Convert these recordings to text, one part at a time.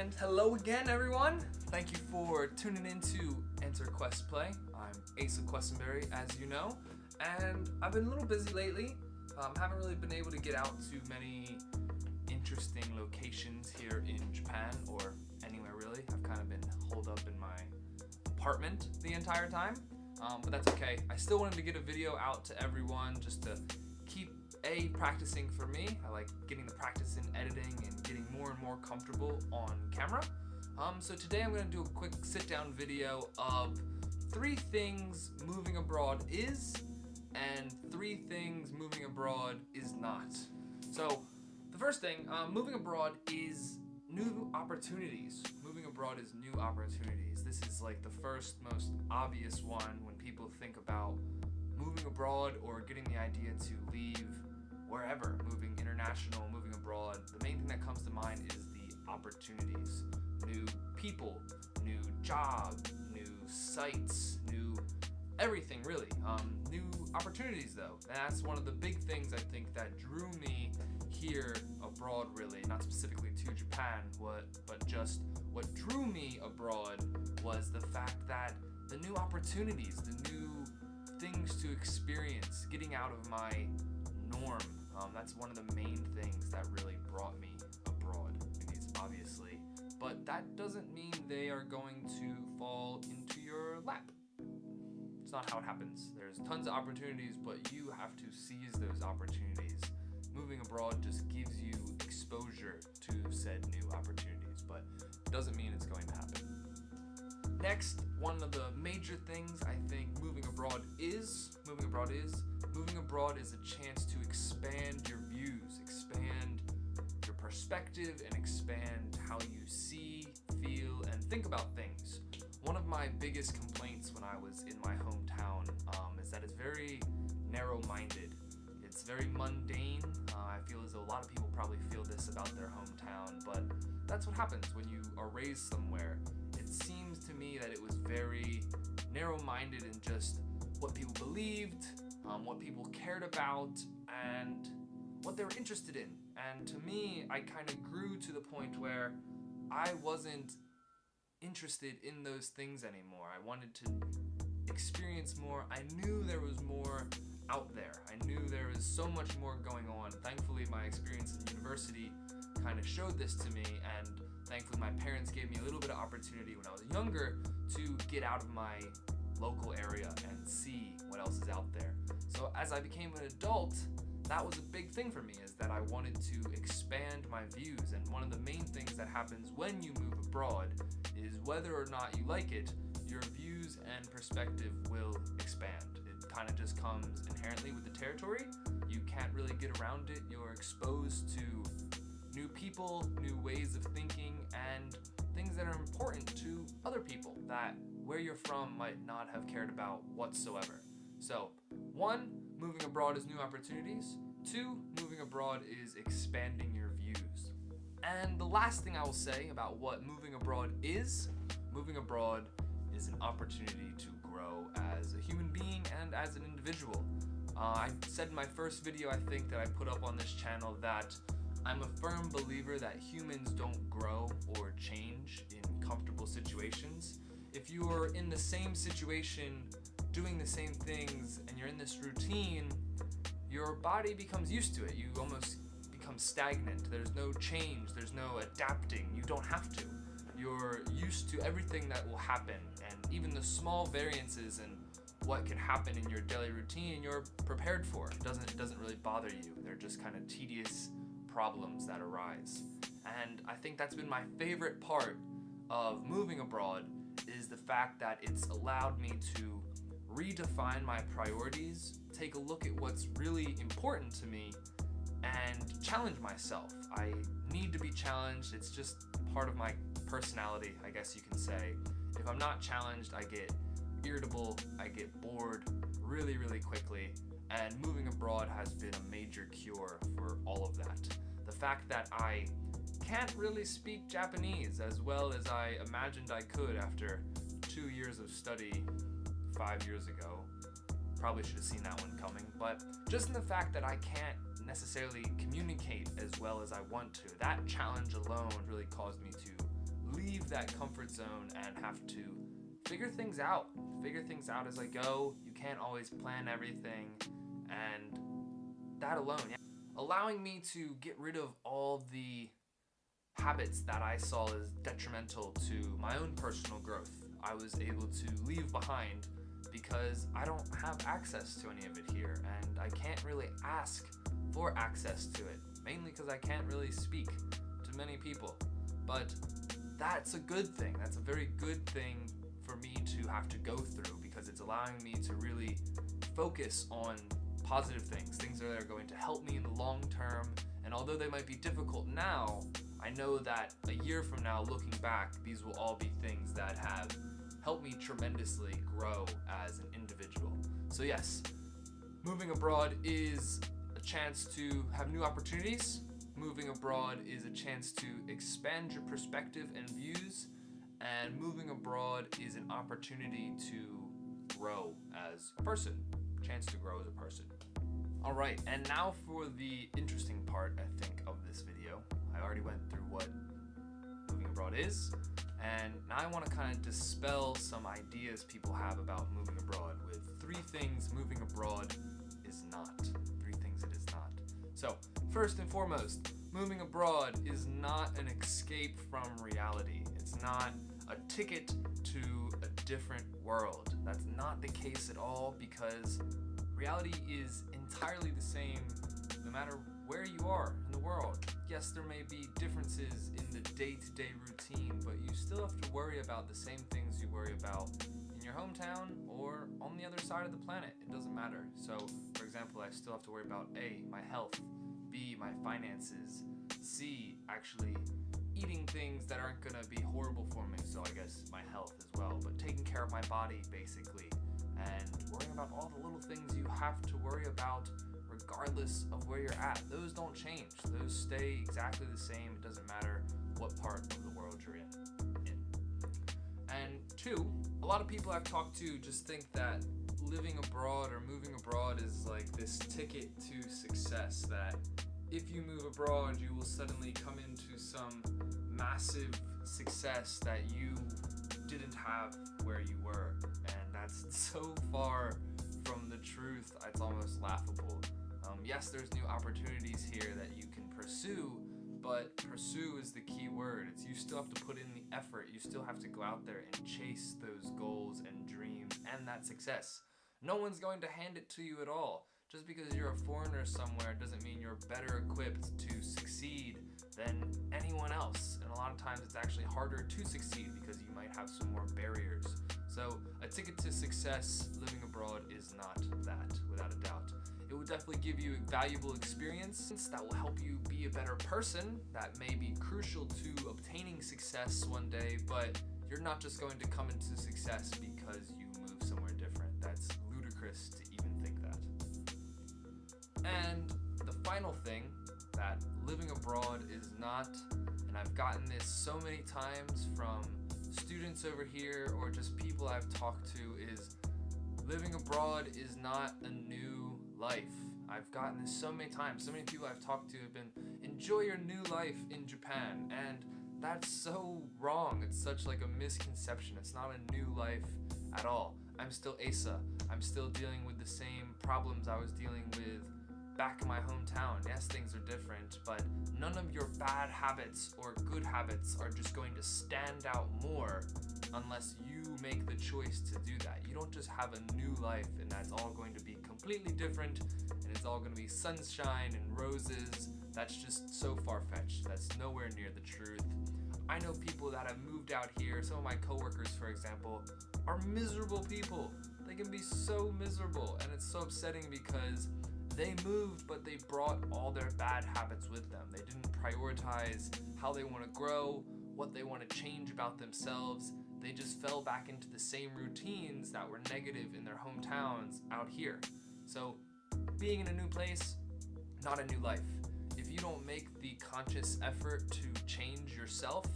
And hello again, everyone. Thank you for tuning into EnterQuesPlay. I'm Asa Questenberry, as you know, and I've been a little busy lately. Haven't really been able to get out to many interesting locations here in Japan or anywhere really. I've kind of been holed up in my apartment the entire time, but that's okay. I still wanted to get a video out to everyone just to keep practicing for me. I like getting the practice in editing and getting more and more comfortable on camera. So today I'm going to do a quick sit-down video of 3 things moving abroad is and 3 things moving abroad is not. So the first thing, moving abroad is new opportunities. Moving abroad is new opportunities. This is like the first most obvious one when people think about moving abroad or getting the idea to leave wherever, moving international, moving abroad. The main thing that comes to mind is the opportunities. New people, new job, new sites, new everything really. New opportunities though. And that's one of the big things I think that drew me here abroad really, not specifically to Japan, but just what drew me abroad was the fact that the new opportunities, the new things to experience, getting out of my norm. That's one of the main things that really brought me abroad, obviously. But that doesn't mean they are going to fall into your lap. It's not how it happens. There's tons of opportunities, but you have to seize those opportunities. Moving abroad just gives you exposure to said new opportunities, but it doesn't mean it's going to happen. Next, one of the major things I think moving abroad is a chance to expand your views, expand your perspective, and expand how you see, feel, and think about things. One of my biggest complaints when I was in my hometown is that it's very narrow-minded. It's very mundane. I feel as though a lot of people probably feel this about their hometown, but that's what happens when you are raised somewhere. It seems to me that it was very narrow-minded in just what people believed, what people cared about, and what they were interested in. And to me, I kind of grew to the point where I wasn't interested in those things anymore. I wanted to experience more. I knew there was more out there. I knew there was so much more going on. Thankfully, my experience in university kind of showed this to me, and thankfully my parents gave me a little bit of opportunity when I was younger to get out of my local area and see what else is out there. So as I became an adult, that was a big thing for me, is that I wanted to expand my views. And one of the main things that happens when you move abroad is whether or not you like it, your views and perspective will expand. It kind of just comes inherently with the territory. You can't really get around it. You're exposed to new people, new ways of thinking, and things that are important to other people that where you're from might not have cared about whatsoever. So 1, moving abroad is new opportunities. 2, moving abroad is expanding your views. And the last thing I will say about what moving abroad is an opportunity to grow as a human being and as an individual. I said in my first video, I think, that I put up on this channel that I'm a firm believer that humans don't grow or change in comfortable situations. If you're in the same situation, doing the same things, and you're in this routine, your body becomes used to it. You almost become stagnant. There's no change. There's no adapting. You don't have to. You're used to everything that will happen, and even the small variances and what can happen in your daily routine, you're prepared for. It doesn't really bother you. They're just kind of tedious problems that arise. And I think that's been my favorite part of moving abroad, is the fact that it's allowed me to redefine my priorities, take a look at what's really important to me, and challenge myself. I need to be challenged. It's just part of my personality, I guess you can say. If I'm not challenged, I get irritable, I get bored really, really quickly, and moving abroad has been a major cure for all of that. The fact that I can't really speak Japanese as well as I imagined I could after 2 years of study 5 years ago. Probably should have seen that one coming, but just in the fact that I can't necessarily communicate as well as I want to, that challenge alone really caused me to leave that comfort zone and have to figure things out as I go. You can't always plan everything, and that alone, allowing me to get rid of all the habits that I saw as detrimental to my own personal growth. I was able to leave behind because I don't have access to any of it here, and I can't really ask for access to it, mainly because I can't really speak to many people. But that's a good thing. That's a very good thing for me to have to go through, because it's allowing me to really focus on positive things that are going to help me in the long term. And although they might be difficult now, I know that a year from now, looking back, these will all be things that have helped me tremendously grow as an individual. So yes, moving abroad is a chance to have new opportunities. Moving abroad is a chance to expand your perspective and views. And moving abroad is an opportunity to grow as a person, chance to grow as a person. All right, and now for the interesting part, I think, of this video. I already went through what moving abroad is, and now I want to kind of dispel some ideas people have about moving abroad with 3 things moving abroad is not. 3 things it is not. So, first and foremost, moving abroad is not an escape from reality. It's not a ticket to a different world. That's not the case at all, because reality is entirely the same no matter where you are in the world. Yes, there may be differences in the day-to-day routine, but you still have to worry about the same things you worry about in your hometown or on the other side of the planet. It doesn't matter. So, for example, I still have to worry about A, my health, B, my finances, C, actually eating things that aren't gonna be horrible for me, so I guess my health as well, but taking care of my body basically, and worrying about all the little things you have to worry about regardless of where you're at. Those don't change. Those stay exactly the same. It doesn't matter what part of the world you're in. And 2, a lot of people I've talked to just think that living abroad or moving abroad is like this ticket to success, that if you move abroad, you will suddenly come into some massive success that you didn't have where you were. And that's so far from the truth, it's almost laughable. Yes, there's new opportunities here that you can pursue, but pursue is the key word. You still have to put in the effort. You still have to go out there and chase those goals and dreams and that success. No one's going to hand it to you at all. Just because you're a foreigner somewhere doesn't mean you're better equipped to succeed than anyone else. And a lot of times it's actually harder to succeed because you might have some more barriers. So a ticket to success living abroad is not that, without a doubt. It will definitely give you valuable experience that will help you be a better person. That may be crucial to obtaining success one day, but you're not just going to come into success because you move somewhere different. That's ludicrous to even think that. And the final thing that living abroad is not, and I've gotten this so many times from students over here or just people I've talked to, is living abroad is not a new life. I've gotten this so many times. So many people I've talked to have been, enjoy your new life in Japan, and that's so wrong. It's such like a misconception. It's not a new life at all. I'm still Asa. I'm still dealing with the same problems I was dealing with back in my hometown. Yes, things are different, but none of your bad habits or good habits are just going to stand out more unless you make the choice to do that. You don't just have a new life and that's all going to be completely different and it's all going to be sunshine and roses. That's just so far-fetched. That's nowhere near the truth. I know people that have moved out here. Some of my coworkers, for example, are miserable people. They can be so miserable, and it's so upsetting because they moved, but they brought all their bad habits with them. They didn't prioritize how they want to grow, what they want to change about themselves. They just fell back into the same routines that were negative in their hometowns out here. So being in a new place, not a new life. If you don't make the conscious effort to change yourself,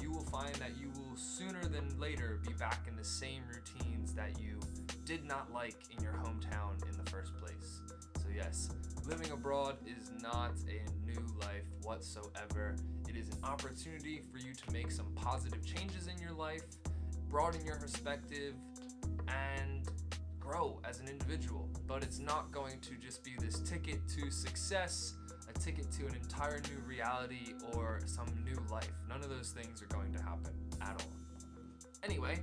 you will find that you will sooner than later be back in the same routines that you did not like in your hometown in the first place. So yes, living abroad is not a new life whatsoever. It is an opportunity for you to make some positive changes in your life, broaden your perspective, and grow as an individual. But it's not going to just be this ticket to success, a ticket to an entire new reality or some new life. None of those things are going to happen at all. Anyway,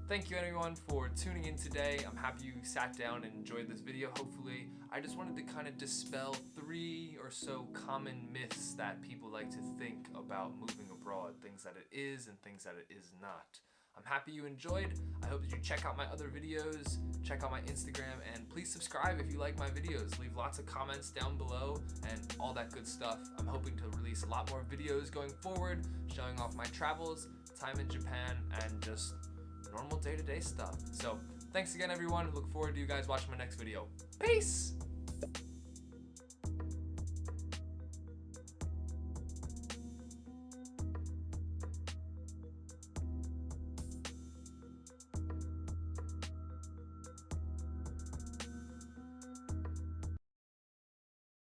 thank you everyone for tuning in today. I'm happy you sat down and enjoyed this video, hopefully. I just wanted to kind of dispel 3 or so common myths that people like to think about moving abroad, things that it is and things that it is not. I'm happy you enjoyed. I hope that you check out my other videos, check out my Instagram, and please subscribe if you like my videos. Leave lots of comments down below and all that good stuff. I'm hoping to release a lot more videos going forward, showing off my travels, time in Japan, and just normal day-to-day stuff. So thanks again everyone. Look forward to you guys watching my next video. Peace!